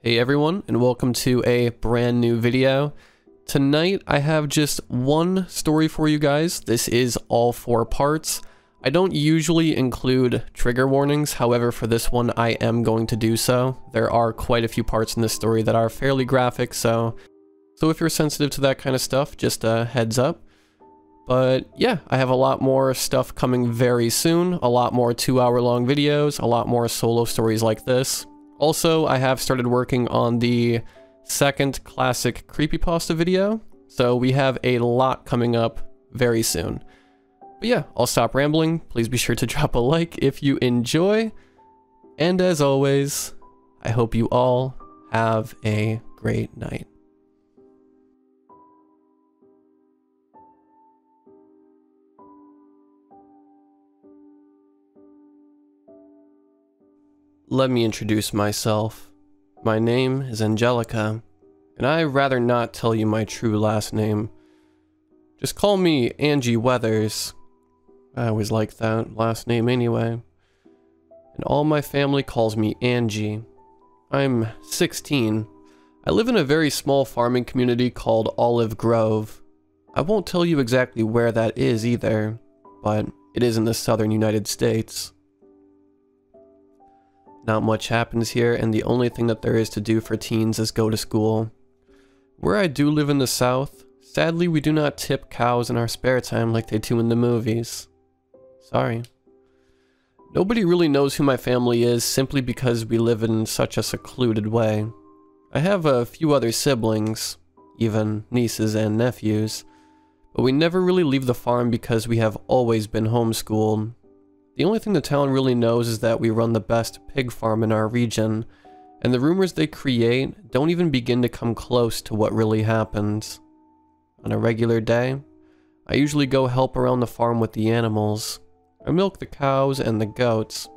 Hey everyone, and welcome to a brand new video. Tonight I have just one story for you guys. This is all 4 parts. I don't usually include trigger warnings, however for this one I am going to do so. There are quite a few parts in this story that are fairly graphic, so if you're sensitive to that kind of stuff, just a heads up. But yeah, I have a lot more stuff coming very soon, a lot more 2-hour-long videos, a lot more solo stories like this. Also, I have started working on the second classic creepypasta video, so we have a lot coming up very soon. But yeah, I'll stop rambling. Please be sure to drop a like if you enjoy. And as always, I hope you all have a great night. Let me introduce myself. My name is Angelica, and I'd rather not tell you my true last name. Just call me Angie Weathers. I always liked that last name anyway. And all my family calls me Angie. I'm 16. I live in a very small farming community called Olive Grove. I won't tell you exactly where that is either, but it is in the southern United States. Not much happens here, and the only thing that there is to do for teens is go to school. Where I do live in the south, sadly we do not tip cows in our spare time like they do in the movies. Sorry. Nobody really knows who my family is simply because we live in such a secluded way. I have a few other siblings, even nieces and nephews, but we never really leave the farm because we have always been homeschooled. The only thing the town really knows is that we run the best pig farm in our region, and the rumors they create don't even begin to come close to what really happens. On a regular day, I usually go help around the farm with the animals. I milk the cows and the goats,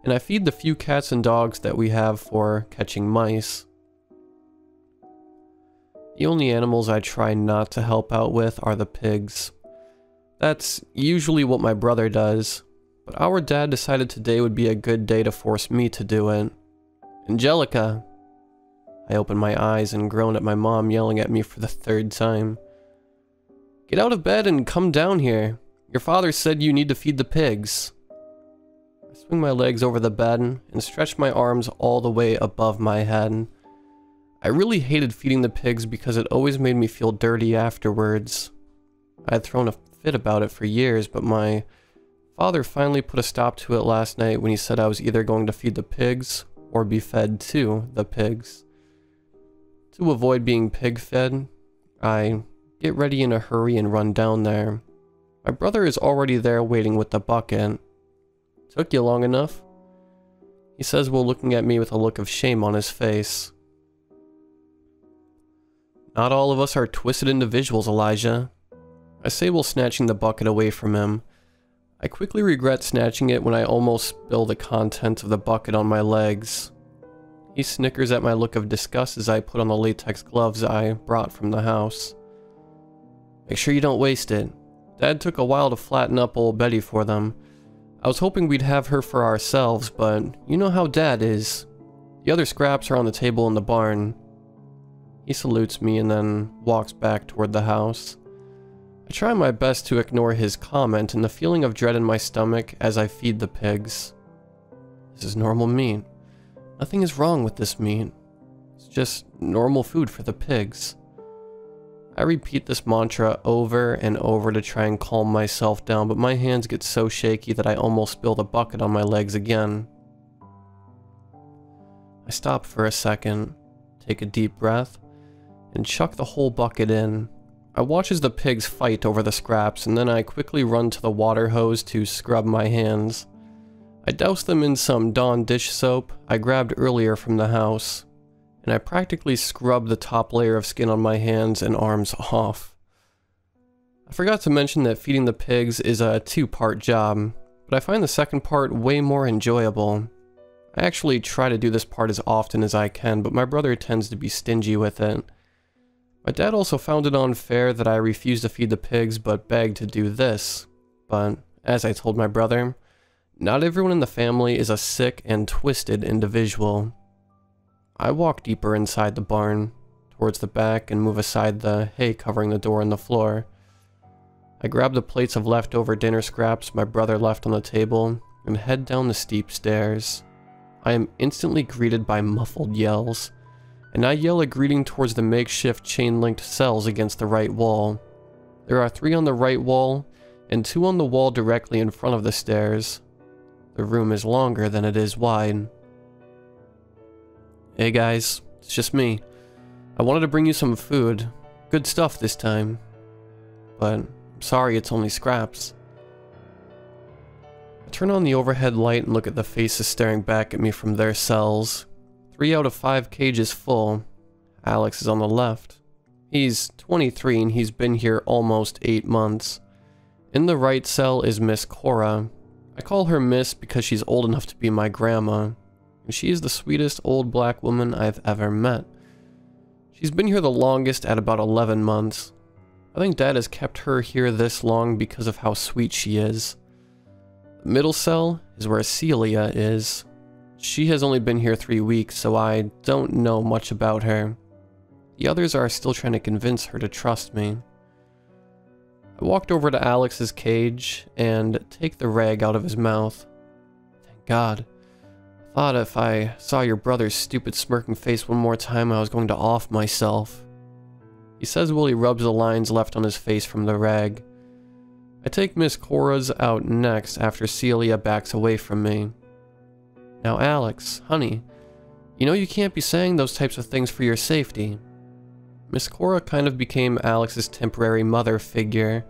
and I feed the few cats and dogs that we have for catching mice. The only animals I try not to help out with are the pigs. That's usually what my brother does. But our dad decided today would be a good day to force me to do it. Angelica! I open my eyes and groan at my mom yelling at me for the 3rd time. Get out of bed and come down here. Your father said you need to feed the pigs. I swing my legs over the bed and stretch my arms all the way above my head. I really hated feeding the pigs because it always made me feel dirty afterwards. I had thrown a fit about it for years, but my father finally put a stop to it last night when he said I was either going to feed the pigs or be fed to the pigs. To avoid being pig-fed, I get ready in a hurry and run down there. My brother is already there waiting with the bucket. Took you long enough? He says while looking at me with a look of shame on his face. Not all of us are twisted individuals, Elijah. I say while snatching the bucket away from him. I quickly regret snatching it when I almost spill the contents of the bucket on my legs. He snickers at my look of disgust as I put on the latex gloves I brought from the house. Make sure you don't waste it. Dad took a while to flatten up old Betty for them. I was hoping we'd have her for ourselves, but you know how Dad is. The other scraps are on the table in the barn. He salutes me and then walks back toward the house. I try my best to ignore his comment and the feeling of dread in my stomach as I feed the pigs. This is normal meat. Nothing is wrong with this meat. It's just normal food for the pigs. I repeat this mantra over and over to try and calm myself down, but my hands get so shaky that I almost spill the bucket on my legs again. I stop for a second, take a deep breath, and chuck the whole bucket in. I watch as the pigs fight over the scraps, and then I quickly run to the water hose to scrub my hands. I douse them in some Dawn dish soap I grabbed earlier from the house, and I practically scrub the top layer of skin on my hands and arms off. I forgot to mention that feeding the pigs is a 2-part job, but I find the second part way more enjoyable. I actually try to do this part as often as I can, but my brother tends to be stingy with it. My dad also found it unfair that I refused to feed the pigs but begged to do this. But, as I told my brother, not everyone in the family is a sick and twisted individual. I walk deeper inside the barn, towards the back, and move aside the hay covering the door and the floor. I grab the plates of leftover dinner scraps my brother left on the table and head down the steep stairs. I am instantly greeted by muffled yells, and I yell a greeting towards the makeshift chain-linked cells against the right wall. There are 3 on the right wall, and 2 on the wall directly in front of the stairs. The room is longer than it is wide. Hey guys, it's just me. I wanted to bring you some food. Good stuff this time. But I'm sorry, it's only scraps. I turn on the overhead light and look at the faces staring back at me from their cells. 3 out of 5 cages full. Alex is on the left. He's 23 and he's been here almost 8 months. In the right cell is Miss Cora. I call her Miss because she's old enough to be my grandma. And she is the sweetest old black woman I've ever met. She's been here the longest at about 11 months. I think Dad has kept her here this long because of how sweet she is. The middle cell is where Celia is. She has only been here 3 weeks, so I don't know much about her. The others are still trying to convince her to trust me. I walked over to Alex's cage and take the rag out of his mouth. Thank God. I thought if I saw your brother's stupid smirking face one more time, I was going to off myself. He says while he rubs the lines left on his face from the rag. I take Miss Cora's out next after Celia backs away from me. Now Alex, honey, you know you can't be saying those types of things for your safety. Miss Cora kind of became Alex's temporary mother figure.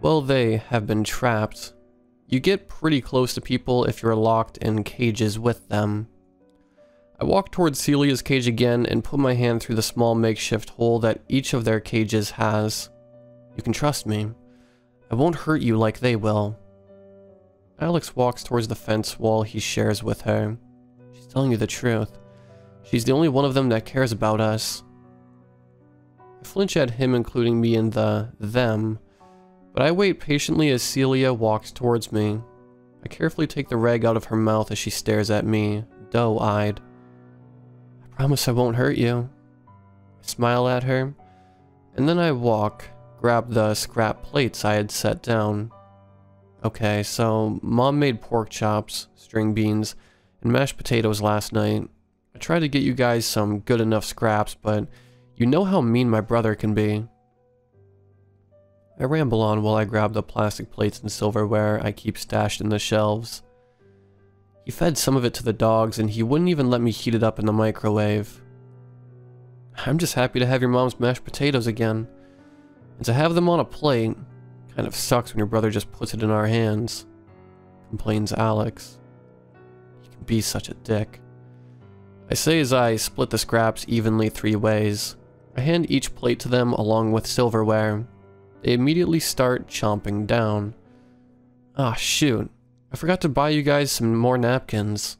Well, they have been trapped. You get pretty close to people if you're locked in cages with them. I walk towards Celia's cage again and put my hand through the small makeshift hole that each of their cages has. You can trust me. I won't hurt you like they will. Alex walks towards the fence wall he shares with her. She's telling you the truth. She's the only one of them that cares about us. I flinch at him including me in the them, but I wait patiently as Celia walks towards me. I carefully take the rag out of her mouth as she stares at me, doe-eyed. I promise I won't hurt you. I smile at her, and then I grab the scrap plates I had set down. Okay, so Mom made pork chops, string beans, and mashed potatoes last night. I tried to get you guys some good enough scraps, but you know how mean my brother can be. I ramble on while I grab the plastic plates and silverware I keep stashed in the shelves. He fed some of it to the dogs and he wouldn't even let me heat it up in the microwave. I'm just happy to have your mom's mashed potatoes again. And to have them on a plate kind of sucks when your brother just puts it in our hands, complains Alex. He can be such a dick. I say as I split the scraps evenly 3 ways. I hand each plate to them along with silverware. They immediately start chomping down. Ah, shoot. I forgot to buy you guys some more napkins.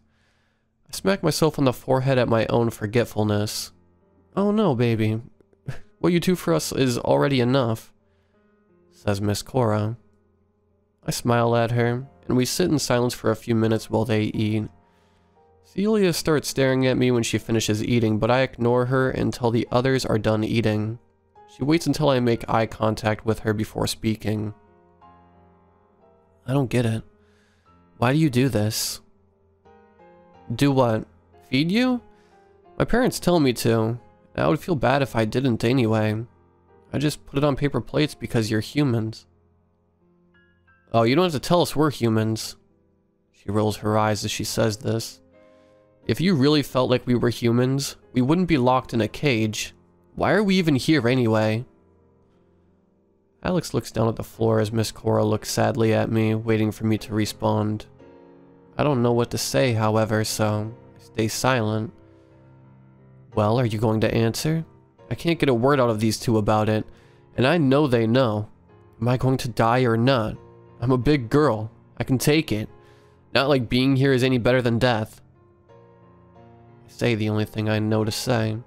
I smack myself on the forehead at my own forgetfulness. Oh no, baby. What you do for us is already enough, says Miss Cora. I smile at her, and we sit in silence for a few minutes while they eat. Celia starts staring at me when she finishes eating, but I ignore her until the others are done eating. She waits until I make eye contact with her before speaking. I don't get it. Why do you do this? Do what? Feed you? My parents tell me to. I would feel bad if I didn't anyway. I just put it on paper plates because you're humans. Oh, you don't have to tell us we're humans. She rolls her eyes as she says this. If you really felt like we were humans, we wouldn't be locked in a cage. Why are we even here anyway? Alex looks down at the floor as Miss Cora looks sadly at me, waiting for me to respond. I don't know what to say, however, so I stay silent. Well, are you going to answer? I can't get a word out of these two about it, and I know they know. Am I going to die or not? I'm a big girl. I can take it. Not like being here is any better than death. I say the only thing I know to say.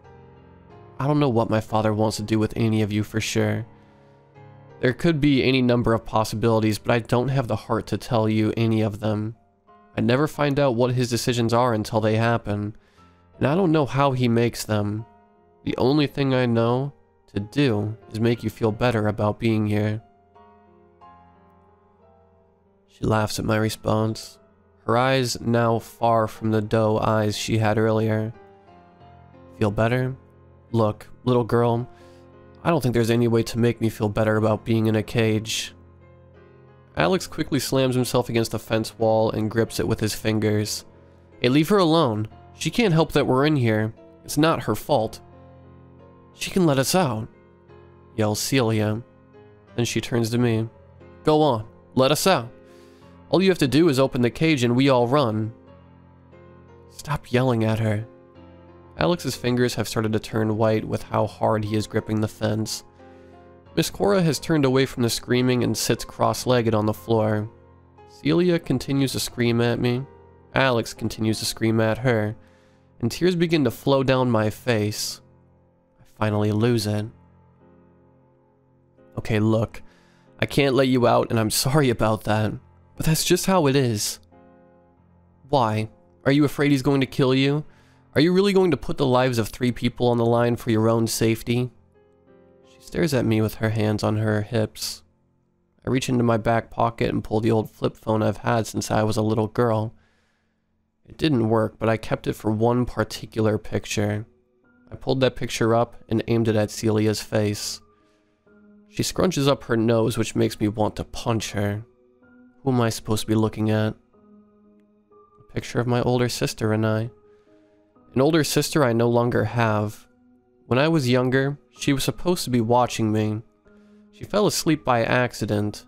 I don't know what my father wants to do with any of you for sure. There could be any number of possibilities, but I don't have the heart to tell you any of them. I never find out what his decisions are until they happen. And I don't know how he makes them. The only thing I know to do is make you feel better about being here. She laughs at my response, her eyes now far from the doe eyes she had earlier. Feel better? Look, little girl, I don't think there's any way to make me feel better about being in a cage. Alex quickly slams himself against the fence wall and grips it with his fingers. Hey, leave her alone. She can't help that we're in here. It's not her fault. She can let us out, yells Celia. Then she turns to me. Go on, let us out. All you have to do is open the cage and we all run. Stop yelling at her. Alex's fingers have started to turn white with how hard he is gripping the fence. Miss Cora has turned away from the screaming and sits cross-legged on the floor. Celia continues to scream at me. Alex continues to scream at her. And tears begin to flow down my face. I finally lose it. Okay, look. I can't let you out and I'm sorry about that. But that's just how it is. Why? Are you afraid he's going to kill you? Are you really going to put the lives of 3 people on the line for your own safety? She stares at me with her hands on her hips. I reach into my back pocket and pull the old flip phone I've had since I was a little girl. It didn't work, but I kept it for one particular picture. I pulled that picture up and aimed it at Celia's face. She scrunches up her nose, which makes me want to punch her. Who am I supposed to be looking at? A picture of my older sister and I. An older sister I no longer have. When I was younger, she was supposed to be watching me. She fell asleep by accident.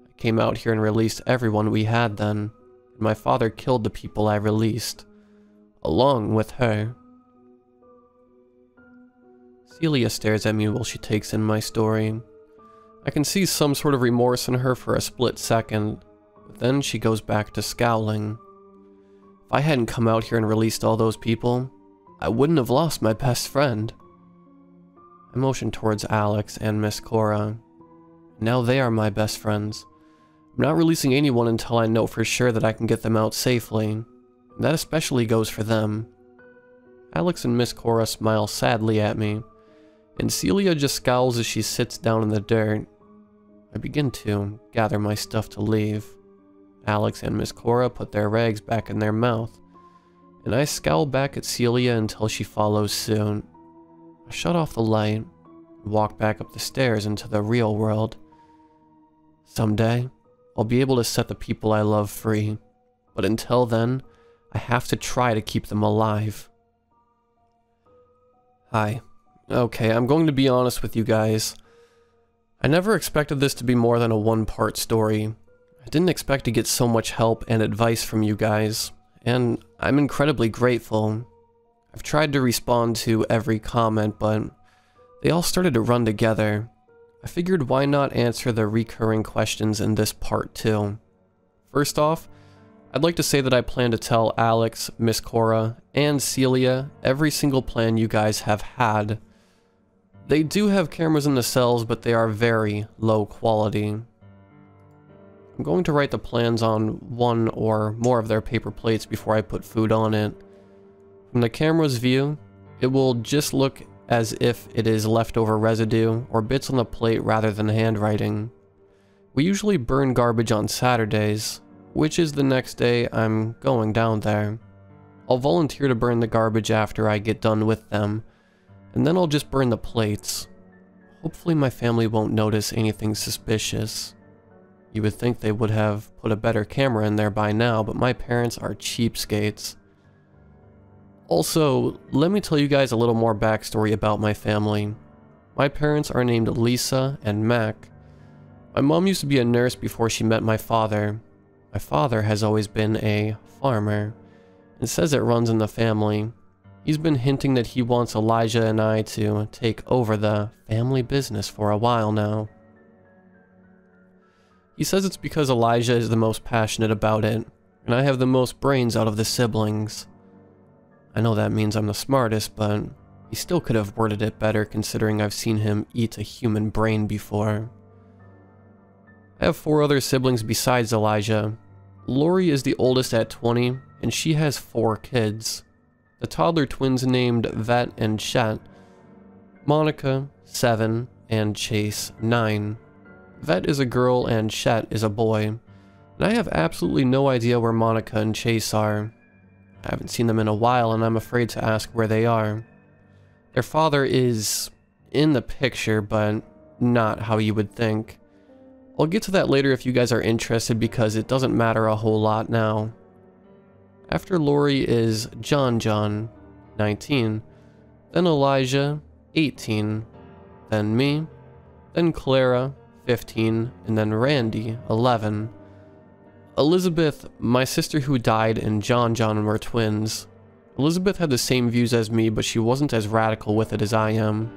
I came out here and released everyone we had then. And my father killed the people I released. Along with her. Celia stares at me while she takes in my story. I can see some sort of remorse in her for a split second. But then she goes back to scowling. If I hadn't come out here and released all those people, I wouldn't have lost my best friend. I motion towards Alex and Miss Cora. Now they are my best friends. I'm not releasing anyone until I know for sure that I can get them out safely. And that especially goes for them. Alex and Miss Cora smile sadly at me, and Celia just scowls as she sits down in the dirt. I begin to gather my stuff to leave. Alex and Miss Cora put their rags back in their mouth, and I scowl back at Celia until she follows suit. I shut off the light and walk back up the stairs into the real world. Someday, I'll be able to set the people I love free, but until then, I have to try to keep them alive. Hi. Okay, I'm going to be honest with you guys. I never expected this to be more than a one-part story. I didn't expect to get so much help and advice from you guys, and I'm incredibly grateful. I've tried to respond to every comment, but they all started to run together. I figured why not answer the recurring questions in this part too. First off, I'd like to say that I plan to tell Alex, Miss Cora, and Celia every single plan you guys have had. They do have cameras in the cells, but they are very low quality. I'm going to write the plans on one or more of their paper plates before I put food on it. From the camera's view, it will just look as if it is leftover residue or bits on the plate rather than handwriting. We usually burn garbage on Saturdays, which is the next day I'm going down there. I'll volunteer to burn the garbage after I get done with them, and then I'll just burn the plates. Hopefully my family won't notice anything suspicious. You would think they would have put a better camera in there by now, but my parents are cheapskates. Also, let me tell you guys a little more backstory about my family. My parents are named Lisa and Mac. My mom used to be a nurse before she met my father. My father has always been a farmer, and says it runs in the family. He's been hinting that he wants Elijah and I to take over the family business for a while now. He says it's because Elijah is the most passionate about it, and I have the most brains out of the siblings. I know that means I'm the smartest, but he still could have worded it better considering I've seen him eat a human brain before. I have 4 other siblings besides Elijah. Lori is the oldest at 20, and she has 4 kids. the toddler twins named Vet and Chet, Monica, 7, and Chase, 9. Vet is a girl and Chet is a boy, and I have absolutely no idea where Monica and Chase are. I haven't seen them in a while and I'm afraid to ask where they are. Their father is in the picture, but not how you would think. I'll get to that later if you guys are interested because it doesn't matter a whole lot now. After Lori is John, 19, then Elijah, 18, then me, then Clara, 15, and then Randy, 11. Elizabeth, my sister who died, and John were twins. Elizabeth had the same views as me, but she wasn't as radical with it as I am.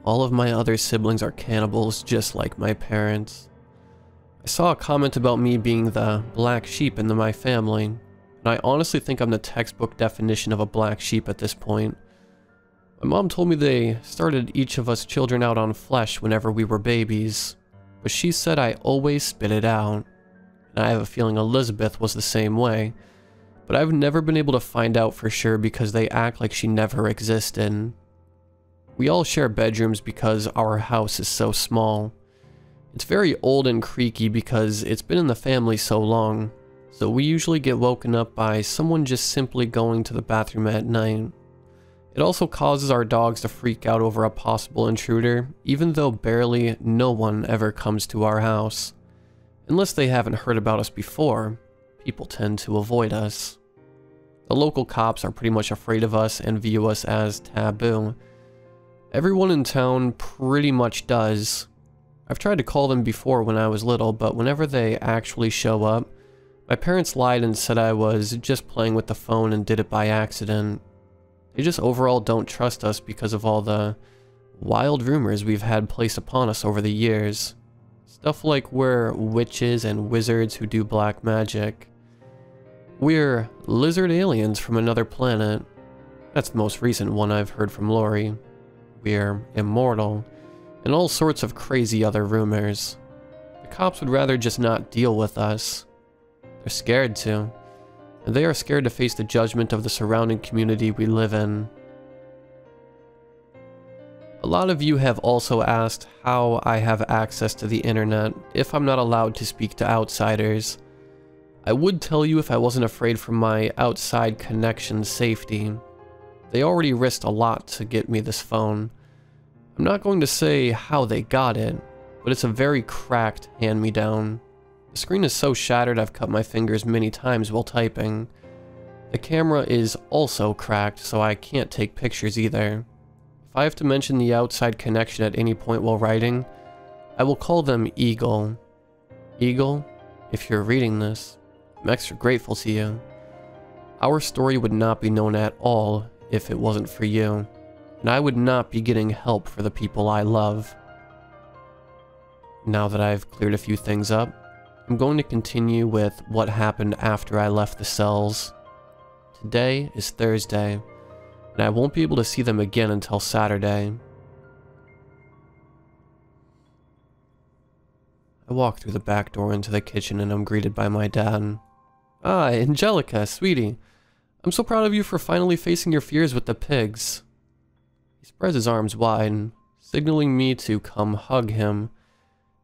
All of my other siblings are cannibals, just like my parents. I saw a comment about me being the black sheep in my family, and I honestly think I'm the textbook definition of a black sheep at this point. My mom told me they started each of us children out on flesh whenever we were babies, but she said I always spit it out, and I have a feeling Elizabeth was the same way, but I've never been able to find out for sure because they act like she never existed. We all share bedrooms because our house is so small. It's very old and creaky because it's been in the family so long, so we usually get woken up by someone just simply going to the bathroom at night. It also causes our dogs to freak out over a possible intruder, even though barely no one ever comes to our house. Unless they haven't heard about us before, people tend to avoid us. The local cops are pretty much afraid of us and view us as taboo. Everyone in town pretty much does. I've tried to call them before when I was little, but whenever they actually show up, my parents lied and said I was just playing with the phone and did it by accident. They just overall don't trust us because of all the wild rumors we've had placed upon us over the years. Stuff like we're witches and wizards who do black magic. We're lizard aliens from another planet. That's the most recent one I've heard from Lori. We're immortal, and all sorts of crazy other rumors. The cops would rather just not deal with us. They're scared to. And they are scared to face the judgment of the surrounding community we live in. A lot of you have also asked how I have access to the internet if I'm not allowed to speak to outsiders. I would tell you if I wasn't afraid for my outside connection safety. They already risked a lot to get me this phone. I'm not going to say how they got it, but it's a very cracked hand-me-down. The screen is so shattered I've cut my fingers many times while typing. The camera is also cracked, so I can't take pictures either. If I have to mention the outside connection at any point while writing, I will call them Eagle. Eagle, if you're reading this, I'm extra grateful to you. Our story would not be known at all if it wasn't for you, and I would not be getting help for the people I love. Now that I've cleared a few things up, I'm going to continue with what happened after I left the cells. Today is Thursday, and I won't be able to see them again until Saturday. I walk through the back door into the kitchen and I'm greeted by my dad. Ah, Angelica, sweetie. I'm so proud of you for finally facing your fears with the pigs. He spreads his arms wide, signaling me to come hug him,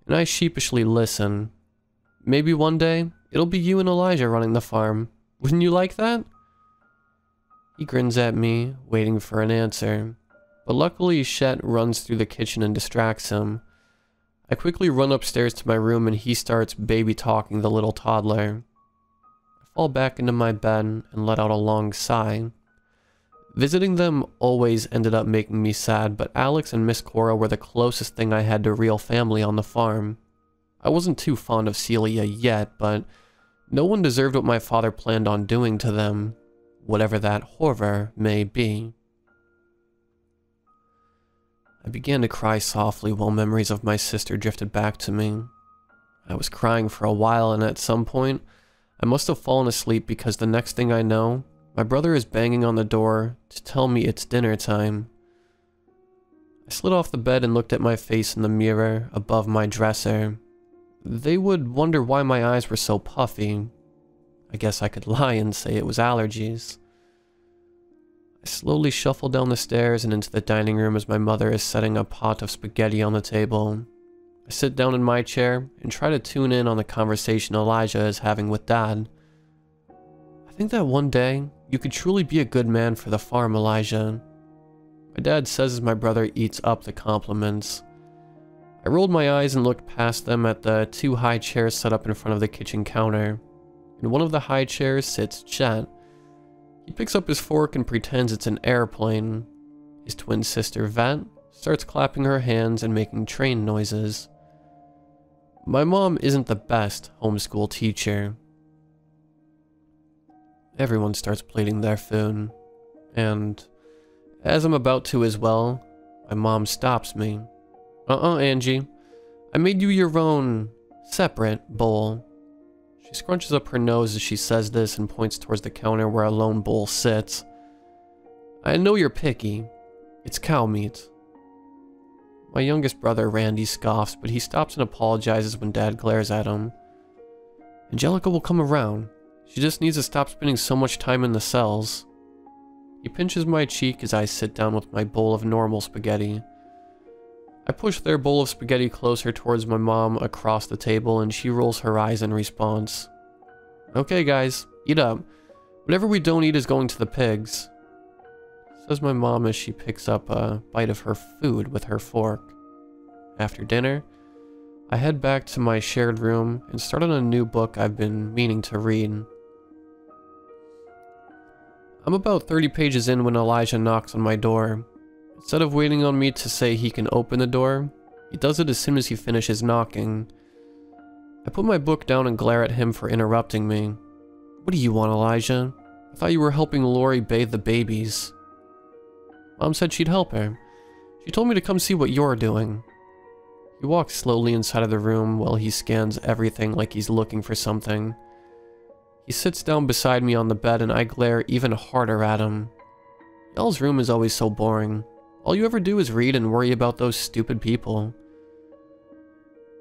and I sheepishly listen. Maybe one day, it'll be you and Elijah running the farm. Wouldn't you like that? He grins at me, waiting for an answer, but luckily Chet runs through the kitchen and distracts him. I quickly run upstairs to my room and he starts baby talking the little toddler. I fall back into my bed and let out a long sigh. Visiting them always ended up making me sad, but Alex and Miss Cora were the closest thing I had to real family on the farm. I wasn't too fond of Celia yet, but no one deserved what my father planned on doing to them, whatever that horror may be. I began to cry softly while memories of my sister drifted back to me. I was crying for a while, and at some point, I must have fallen asleep because the next thing I know, my brother is banging on the door to tell me it's dinner time. I slid off the bed and looked at my face in the mirror above my dresser. They would wonder why my eyes were so puffy. I guess I could lie and say it was allergies. I slowly shuffle down the stairs and into the dining room as my mother is setting a pot of spaghetti on the table. I sit down in my chair and try to tune in on the conversation Elijah is having with Dad. I think that one day, you could truly be a good man for the farm, Elijah. My dad says as my brother eats up the compliments. I rolled my eyes and looked past them at the 2 high chairs set up in front of the kitchen counter. In one of the high chairs sits Chet. He picks up his fork and pretends it's an airplane. His twin sister, Vet, starts clapping her hands and making train noises. My mom isn't the best homeschool teacher. Everyone starts plating their food, and as I'm about to as well, my mom stops me. Angie. I made you your own separate bowl. She scrunches up her nose as she says this and points towards the counter where a lone bowl sits. I know you're picky. It's cow meat. My youngest brother, Randy, scoffs, but he stops and apologizes when Dad glares at him. Angelica will come around. She just needs to stop spending so much time in the cells. He pinches my cheek as I sit down with my bowl of normal spaghetti. I push their bowl of spaghetti closer towards my mom across the table and she rolls her eyes in response. Okay guys, eat up. Whatever we don't eat is going to the pigs, says my mom as she picks up a bite of her food with her fork. After dinner, I head back to my shared room and start on a new book I've been meaning to read. I'm about 30 pages in when Elijah knocks on my door. Instead of waiting on me to say he can open the door, he does it as soon as he finishes knocking. I put my book down and glare at him for interrupting me. What do you want, Elijah? I thought you were helping Lori bathe the babies. Mom said she'd help her. She told me to come see what you're doing. He walks slowly inside of the room while he scans everything like he's looking for something. He sits down beside me on the bed and I glare even harder at him. Y'all's room is always so boring. All you ever do is read and worry about those stupid people.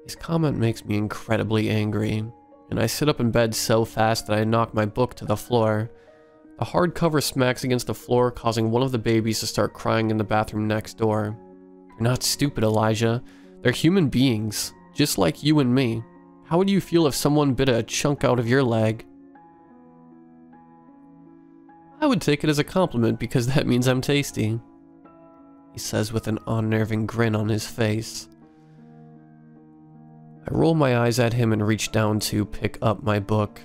His comment makes me incredibly angry, and I sit up in bed so fast that I knock my book to the floor. The hardcover smacks against the floor, causing one of the babies to start crying in the bathroom next door. They're not stupid, Elijah. They're human beings, just like you and me. How would you feel if someone bit a chunk out of your leg? I would take it as a compliment because that means I'm tasty, he says with an unnerving grin on his face. I roll my eyes at him and reach down to pick up my book.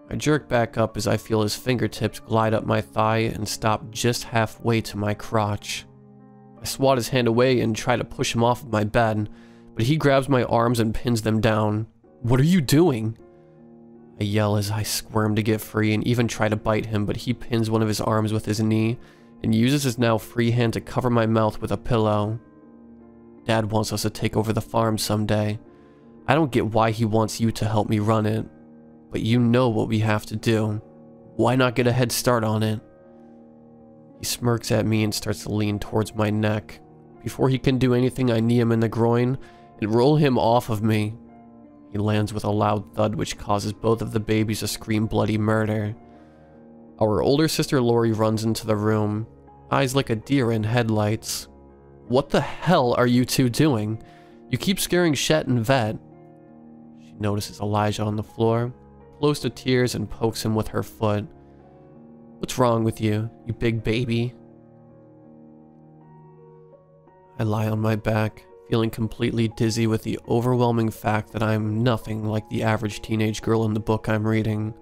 I jerk back up as I feel his fingertips glide up my thigh and stop just halfway to my crotch. I swat his hand away and try to push him off of my bed, but he grabs my arms and pins them down. What are you doing? I yell as I squirm to get free and even try to bite him, but he pins one of his arms with his knee and uses his now free hand to cover my mouth with a pillow. Dad wants us to take over the farm someday. I don't get why he wants you to help me run it, but you know what we have to do. Why not get a head start on it? He smirks at me and starts to lean towards my neck. Before he can do anything, I knee him in the groin and roll him off of me. He lands with a loud thud which causes both of the babies to scream bloody murder. Our older sister Lori runs into the room, eyes like a deer in headlights. What the hell are you two doing? You keep scaring Shet and Vet. She notices Elijah on the floor, close to tears, and pokes him with her foot. What's wrong with you, you big baby? I lie on my back, feeling completely dizzy with the overwhelming fact that I'm nothing like the average teenage girl in the book I'm reading.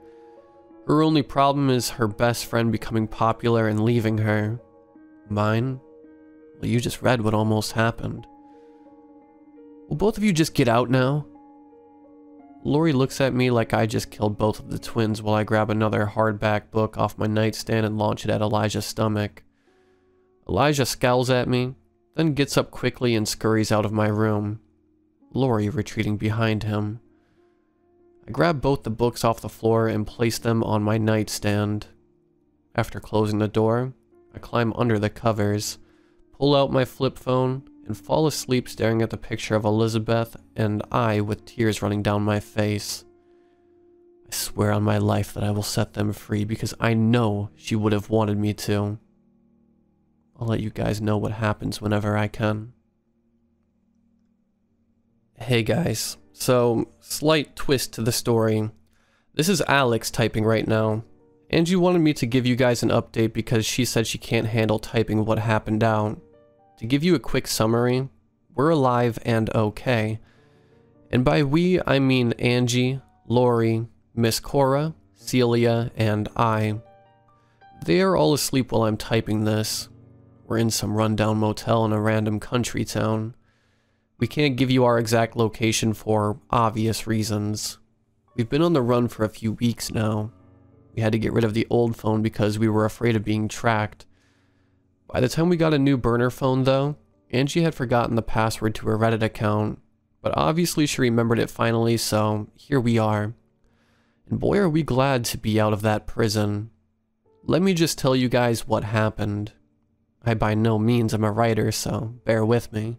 Her only problem is her best friend becoming popular and leaving her. Mine? Well, you just read what almost happened. Will both of you just get out now? Lori looks at me like I just killed both of the twins while I grab another hardback book off my nightstand and launch it at Elijah's stomach. Elijah scowls at me, then gets up quickly and scurries out of my room, Lori retreating behind him. I grab both the books off the floor and place them on my nightstand. After closing the door, I climb under the covers, pull out my flip phone, and fall asleep staring at the picture of Elizabeth and I with tears running down my face. I swear on my life that I will set them free because I know she would have wanted me to. I'll let you guys know what happens whenever I can. Hey guys, so slight twist to the story. This is Alex typing right now. Angie wanted me to give you guys an update because she said she can't handle typing what happened out. To give you a quick summary, we're alive and okay. And by we, I mean Angie, Lori, Miss Cora, Celia, and I. They are all asleep while I'm typing this. We're in some rundown motel in a random country town. We can't give you our exact location for obvious reasons. We've been on the run for a few weeks now. We had to get rid of the old phone because we were afraid of being tracked. By the time we got a new burner phone though, Angie had forgotten the password to her Reddit account, but obviously she remembered it finally, so here we are. And boy are we glad to be out of that prison. Let me just tell you guys what happened. I by no means am a writer, so bear with me.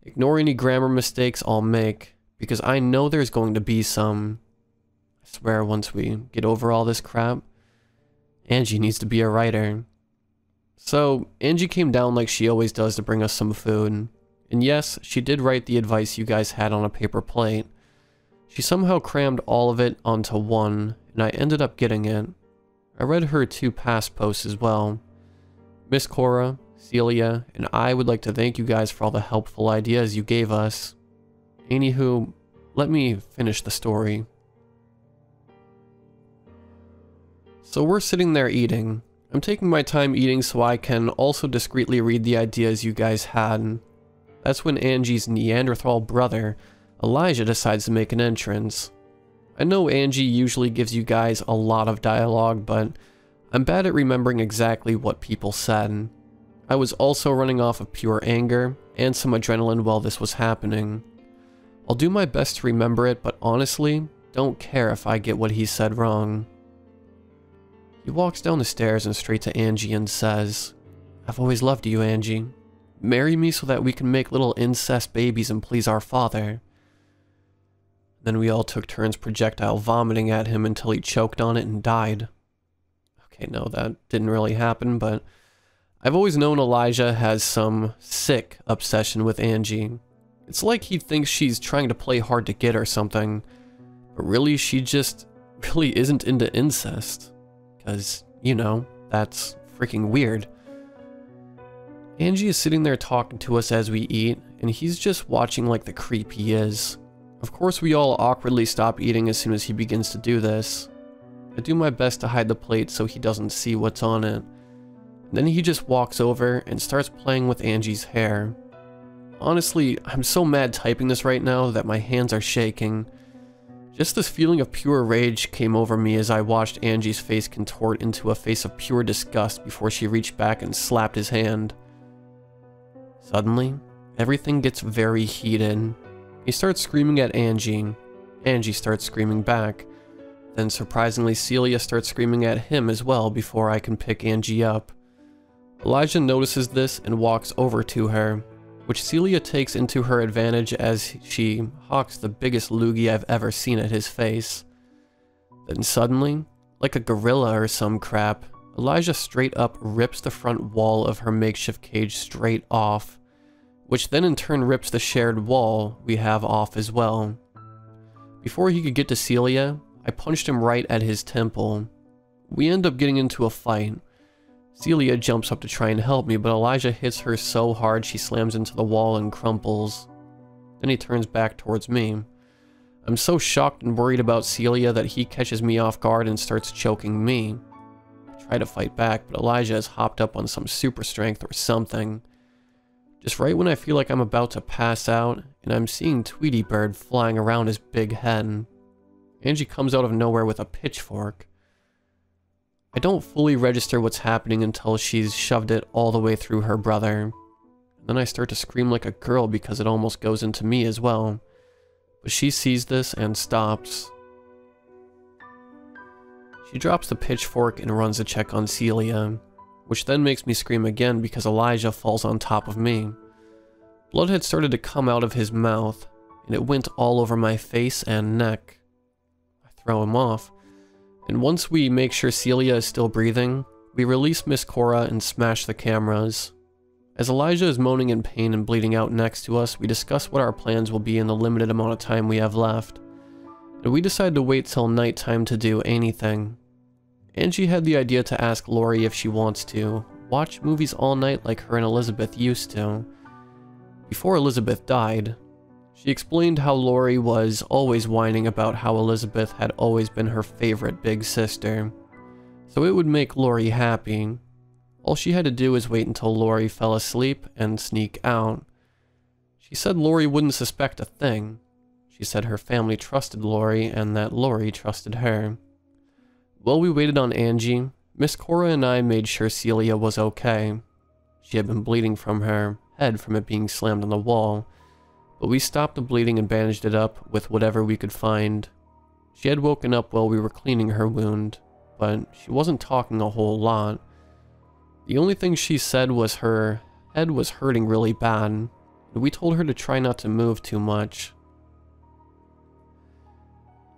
Ignore any grammar mistakes I'll make, because I know there's going to be some. I swear once we get over all this crap, Angie needs to be a writer. So, Angie came down like she always does to bring us some food. And yes, she did write the advice you guys had on a paper plate. She somehow crammed all of it onto one, and I ended up getting it. I read her 2 past posts as well. Miss Cora, Celia, and I would like to thank you guys for all the helpful ideas you gave us. Anywho, let me finish the story. So we're sitting there eating. I'm taking my time eating so I can also discreetly read the ideas you guys had. That's when Angie's Neanderthal brother, Elijah, decides to make an entrance. I know Angie usually gives you guys a lot of dialogue, but I'm bad at remembering exactly what people said. I was also running off of pure anger and some adrenaline while this was happening. I'll do my best to remember it, but honestly, don't care if I get what he said wrong. He walks down the stairs and straight to Angie and says, "I've always loved you, Angie. Marry me so that we can make little incest babies and please our father." Then we all took turns projectile vomiting at him until he choked on it and died. Okay, no, that didn't really happen, but I've always known Elijah has some sick obsession with Angie. It's like he thinks she's trying to play hard to get or something, but really she just really isn't into incest. Because, you know, that's freaking weird. Angie is sitting there talking to us as we eat, and he's just watching like the creep he is. Of course we all awkwardly stop eating as soon as he begins to do this. I do my best to hide the plate so he doesn't see what's on it. Then he just walks over and starts playing with Angie's hair. Honestly, I'm so mad typing this right now that my hands are shaking. Just this feeling of pure rage came over me as I watched Angie's face contort into a face of pure disgust before she reached back and slapped his hand. Suddenly, everything gets very heated. He starts screaming at Angie. Angie starts screaming back. Then surprisingly, Celia starts screaming at him as well before I can pick Angie up. Elijah notices this and walks over to her, which Celia takes into her advantage as she hawks the biggest loogie I've ever seen at his face. Then suddenly, like a gorilla or some crap, Elijah straight up rips the front wall of her makeshift cage straight off, which then in turn rips the shared wall we have off as well. Before he could get to Celia, I punched him right at his temple. We end up getting into a fight. Celia jumps up to try and help me, but Elijah hits her so hard she slams into the wall and crumples. Then he turns back towards me. I'm so shocked and worried about Celia that he catches me off guard and starts choking me. I try to fight back, but Elijah has hopped up on some super strength or something. Just right when I feel like I'm about to pass out, and I'm seeing Tweety Bird flying around his big head. Angie comes out of nowhere with a pitchfork. I don't fully register what's happening until she's shoved it all the way through her brother. Then I start to scream like a girl because it almost goes into me as well. But she sees this and stops. She drops the pitchfork and runs to check on Celia, which then makes me scream again because Elijah falls on top of me. Blood had started to come out of his mouth, and it went all over my face and neck. I throw him off. And once we make sure Celia is still breathing, we release Miss Cora and smash the cameras. As Elijah is moaning in pain and bleeding out next to us, we discuss what our plans will be in the limited amount of time we have left. And we decide to wait till nighttime to do anything. Angie had the idea to ask Lori if she wants to watch movies all night like her and Elizabeth used to. Before Elizabeth died, she explained how Lori was always whining about how Elizabeth had always been her favorite big sister. So it would make Lori happy. All she had to do was wait until Lori fell asleep and sneak out. She said Lori wouldn't suspect a thing. She said her family trusted Lori and that Lori trusted her. While we waited on Angie, Miss Cora and I made sure Celia was okay. She had been bleeding from her head from it being slammed on the wall, but we stopped the bleeding and bandaged it up with whatever we could find. She had woken up while we were cleaning her wound, but she wasn't talking a whole lot. The only thing she said was her head was hurting really bad, and we told her to try not to move too much.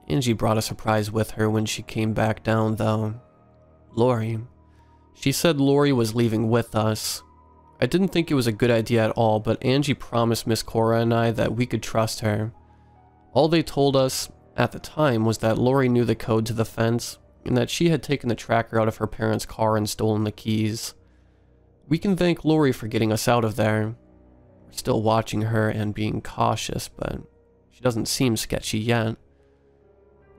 Angie brought a surprise with her when she came back down, though. Lori. She said Lori was leaving with us. I didn't think it was a good idea at all, but Angie promised Miss Cora and I that we could trust her. All they told us at the time was that Lori knew the code to the fence, and that she had taken the tracker out of her parents' car and stolen the keys. We can thank Lori for getting us out of there. We're still watching her and being cautious, but she doesn't seem sketchy yet.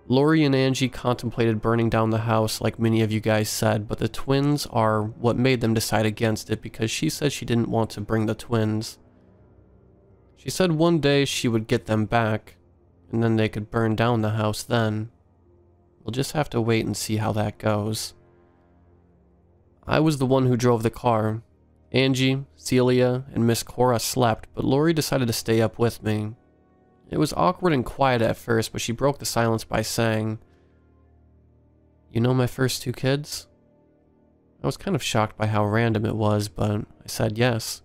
Lori and Angie contemplated burning down the house like many of you guys said, but the twins are what made them decide against it because she said she didn't want to bring the twins. She said one day she would get them back, and then they could burn down the house then. We'll just have to wait and see how that goes. I was the one who drove the car. Angie, Celia, and Miss Cora slept, but Lori decided to stay up with me. It was awkward and quiet at first, but she broke the silence by saying, "You know my first two kids?" I was kind of shocked by how random it was, but I said yes.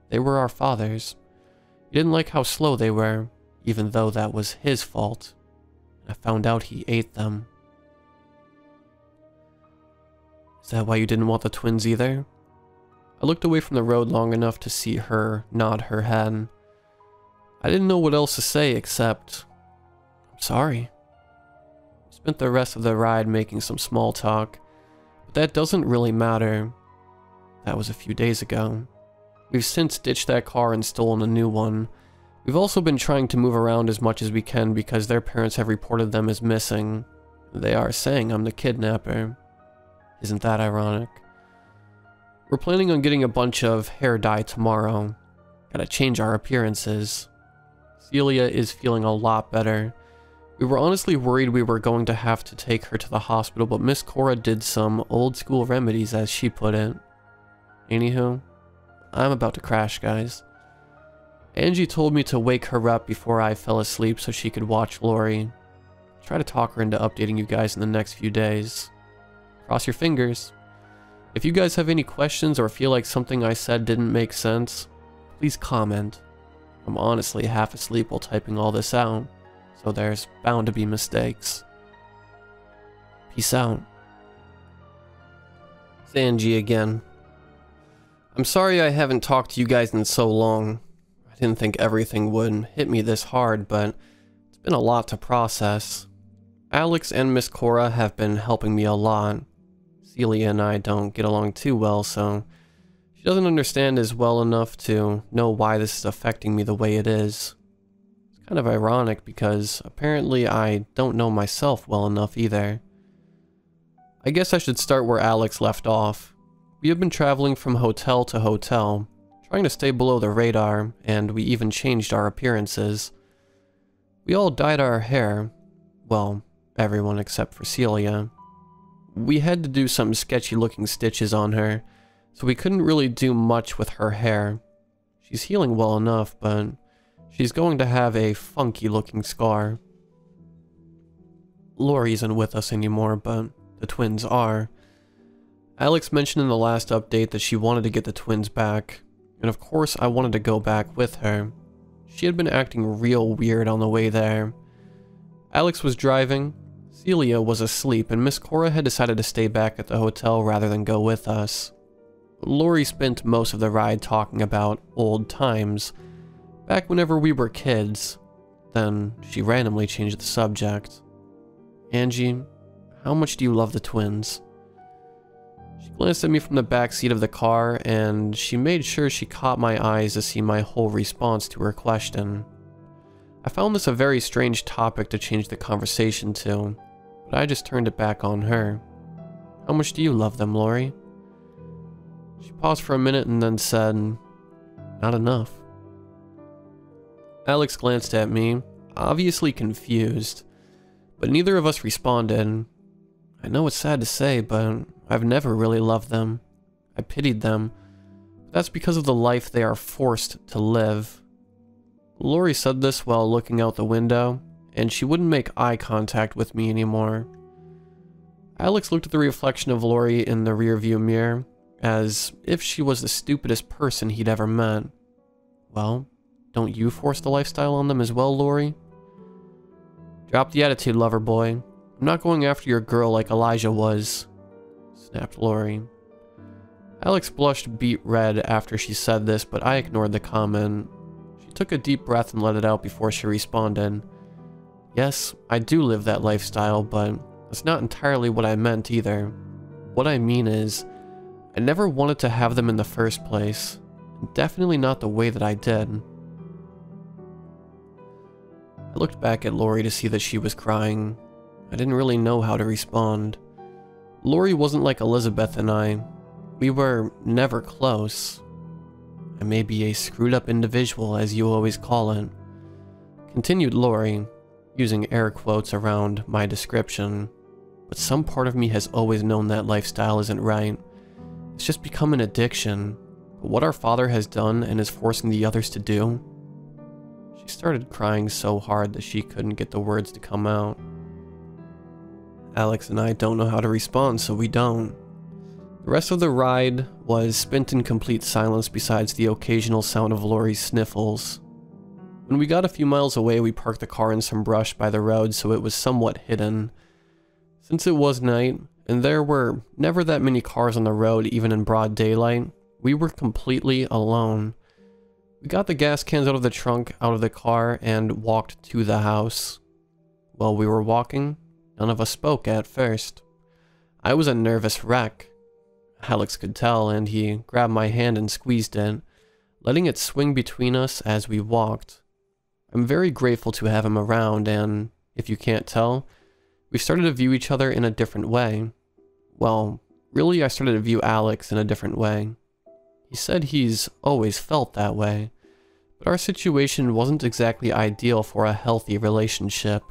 They were our fathers. He didn't like how slow they were, even though that was his fault. I found out he ate them. Is that why you didn't want the twins either? I looked away from the road long enough to see her nod her head. I didn't know what else to say except, I'm sorry. We spent the rest of the ride making some small talk, but that doesn't really matter. That was a few days ago. We've since ditched that car and stolen a new one. We've also been trying to move around as much as we can because their parents have reported them as missing. They are saying I'm the kidnapper. Isn't that ironic? We're planning on getting a bunch of hair dye tomorrow. Gotta change our appearances. Celia is feeling a lot better. We were honestly worried we were going to have to take her to the hospital, but Miss Cora did some old school remedies, as she put it. Anywho, I'm about to crash, guys. Angie told me to wake her up before I fell asleep so she could watch Lori. Try to talk her into updating you guys in the next few days. Cross your fingers. If you guys have any questions or feel like something I said didn't make sense, please comment. I'm honestly half asleep while typing all this out, so there's bound to be mistakes. Peace out. It's Angie again. I'm sorry I haven't talked to you guys in so long. I didn't think everything would hit me this hard, but it's been a lot to process. Alex and Miss Cora have been helping me a lot. Celia and I don't get along too well, so she doesn't understand as well enough to know why this is affecting me the way it is. It's kind of ironic because apparently I don't know myself well enough either. I guess I should start where Alex left off. We have been traveling from hotel to hotel, trying to stay below the radar, and we even changed our appearances. We all dyed our hair. Well, everyone except for Celia. We had to do some sketchy looking stitches on her, so we couldn't really do much with her hair. She's healing well enough, but she's going to have a funky looking scar. Lori isn't with us anymore, but the twins are. Alex mentioned in the last update that she wanted to get the twins back, and of course I wanted to go back with her. She had been acting real weird on the way there. Alex was driving, Celia was asleep and Miss Cora had decided to stay back at the hotel rather than go with us. Lori spent most of the ride talking about old times, back whenever we were kids. Then she randomly changed the subject. Angie, how much do you love the twins? She glanced at me from the back seat of the car, and she made sure she caught my eyes to see my whole response to her question. I found this a very strange topic to change the conversation to, but I just turned it back on her. How much do you love them, Lori? She paused for a minute and then said, not enough. Alex glanced at me, obviously confused, but neither of us responded. I know it's sad to say, but I've never really loved them. I pitied them. But that's because of the life they are forced to live. Lori said this while looking out the window, and she wouldn't make eye contact with me anymore. Alex looked at the reflection of Lori in the rearview mirror, as if she was the stupidest person he'd ever met. Well, don't you force the lifestyle on them as well, Lori? Drop the attitude, lover boy. I'm not going after your girl like Elijah was, snapped Lori. Alex blushed beet red after she said this, but I ignored the comment. She took a deep breath and let it out before she responded. Yes, I do live that lifestyle, but that's not entirely what I meant either. What I mean is, I never wanted to have them in the first place, and definitely not the way that I did. I looked back at Lori to see that she was crying. I didn't really know how to respond. Lori wasn't like Elizabeth and I. We were never close. I may be a screwed up individual, as you always call it, continued Lori, using air quotes around my description. But some part of me has always known that lifestyle isn't right. It's just become an addiction. But what our father has done and is forcing the others to do? She started crying so hard that she couldn't get the words to come out. Alex and I don't know how to respond, so we don't. The rest of the ride was spent in complete silence besides the occasional sound of Lori's sniffles. When we got a few miles away, we parked the car in some brush by the road so it was somewhat hidden. Since it was night, and there were never that many cars on the road even in broad daylight, we were completely alone. We got the gas cans out of the trunk out of the car and walked to the house. While we were walking, none of us spoke at first. I was a nervous wreck. Alex could tell, and he grabbed my hand and squeezed it, letting it swing between us as we walked. I'm very grateful to have him around, and if you can't tell, we started to view each other in a different way. Well, really, I started to view Alex in a different way. He said he's always felt that way, but our situation wasn't exactly ideal for a healthy relationship.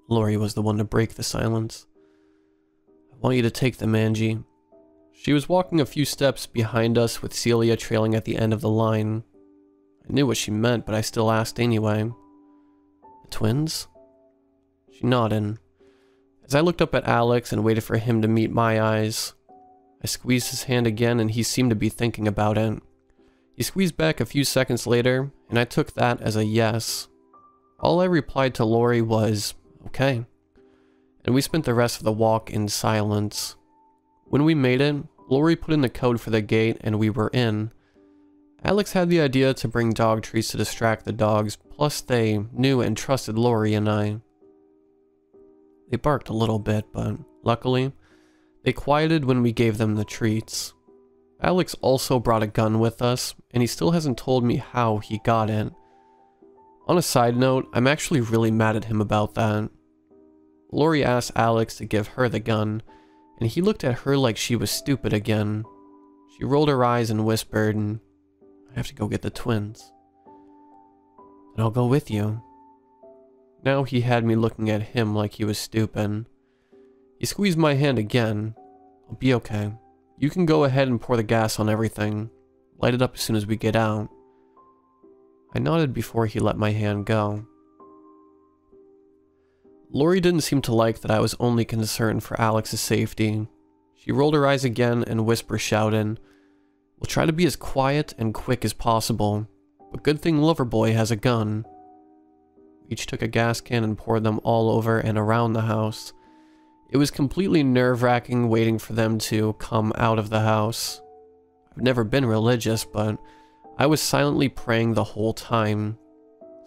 Lori was the one to break the silence. I want you to take them, Angie. She was walking a few steps behind us with Celia trailing at the end of the line. I knew what she meant, but I still asked anyway. The twins? She nodded. As I looked up at Alex and waited for him to meet my eyes, I squeezed his hand again and he seemed to be thinking about it. He squeezed back a few seconds later, and I took that as a yes. All I replied to Lori was, okay. And we spent the rest of the walk in silence. When we made it, Lori put in the code for the gate and we were in. Alex had the idea to bring dog treats to distract the dogs, plus they knew and trusted Lori and I. They barked a little bit, but luckily, they quieted when we gave them the treats. Alex also brought a gun with us, and he still hasn't told me how he got it. On a side note, I'm actually really mad at him about that. Lori asked Alex to give her the gun, and he looked at her like she was stupid again. She rolled her eyes and whispered, I have to go get the twins. Then I'll go with you. Now he had me looking at him like he was stupid. He squeezed my hand again. I'll be okay. You can go ahead and pour the gas on everything. Light it up as soon as we get out. I nodded before he let my hand go. Lori didn't seem to like that I was only concerned for Alex's safety. She rolled her eyes again and whisper shouted, We'll try to be as quiet and quick as possible, but good thing Loverboy has a gun. We each took a gas can and poured them all over and around the house. It was completely nerve-wracking waiting for them to come out of the house. I've never been religious, but I was silently praying the whole time.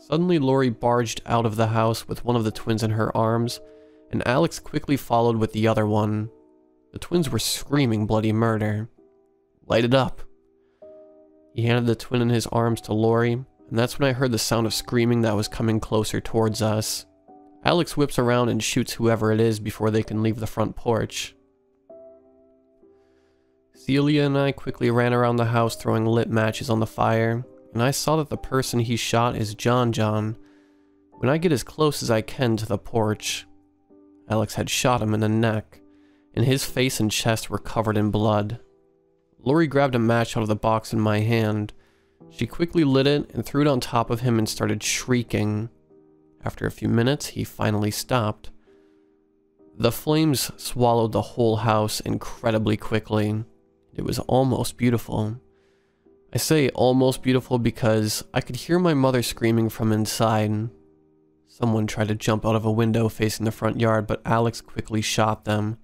Suddenly, Lori barged out of the house with one of the twins in her arms, and Alex quickly followed with the other one. The twins were screaming bloody murder. "Light it up." He handed the twin in his arms to Lori, and that's when I heard the sound of screaming that was coming closer towards us. Alex whips around and shoots whoever it is before they can leave the front porch. Celia and I quickly ran around the house throwing lit matches on the fire, and I saw that the person he shot is John. When I get as close as I can to the porch, Alex had shot him in the neck, and his face and chest were covered in blood. Lori grabbed a match out of the box in my hand. She quickly lit it and threw it on top of him and started shrieking. After a few minutes, he finally stopped. The flames swallowed the whole house incredibly quickly. It was almost beautiful. I say almost beautiful because I could hear my mother screaming from inside. Someone tried to jump out of a window facing the front yard, but Alex quickly shot them.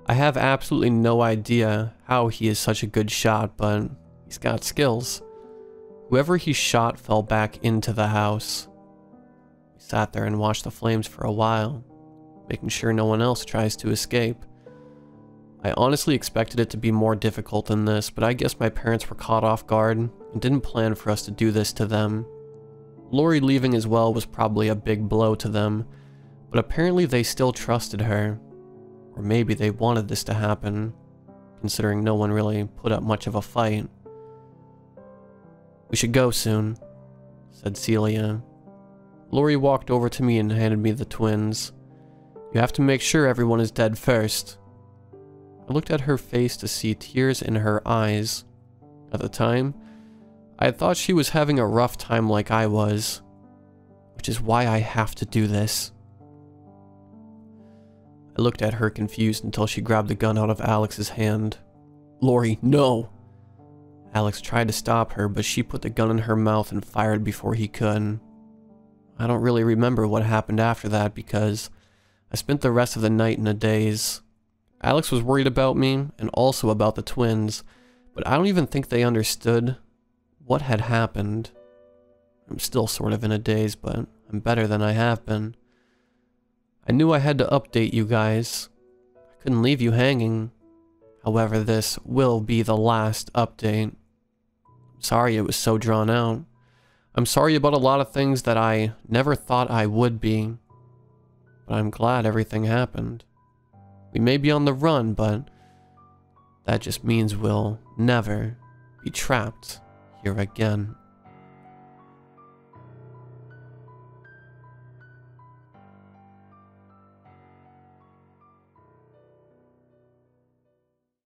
I have absolutely no idea how he is such a good shot, but he's got skills. Whoever he shot fell back into the house. We sat there and watched the flames for a while, making sure no one else tries to escape. I honestly expected it to be more difficult than this, but I guess my parents were caught off guard and didn't plan for us to do this to them. Lori leaving as well was probably a big blow to them, but apparently they still trusted her. Or maybe they wanted this to happen, considering no one really put up much of a fight. "We should go soon," said Celia. Lori walked over to me and handed me the twins. "You have to make sure everyone is dead first." I looked at her face to see tears in her eyes. At the time, I had thought she was having a rough time like I was, which is why I have to do this. I looked at her confused until she grabbed the gun out of Alex's hand. "Lori, no!" Alex tried to stop her, but she put the gun in her mouth and fired before he could. I don't really remember what happened after that because I spent the rest of the night in a daze. Alex was worried about me and also about the twins, but I don't even think they understood what had happened. I'm still sort of in a daze, but I'm better than I have been. I knew I had to update you guys. I couldn't leave you hanging. However, this will be the last update. I'm sorry it was so drawn out. I'm sorry about a lot of things that I never thought I would be. But I'm glad everything happened. We may be on the run, but that just means we'll never be trapped here again.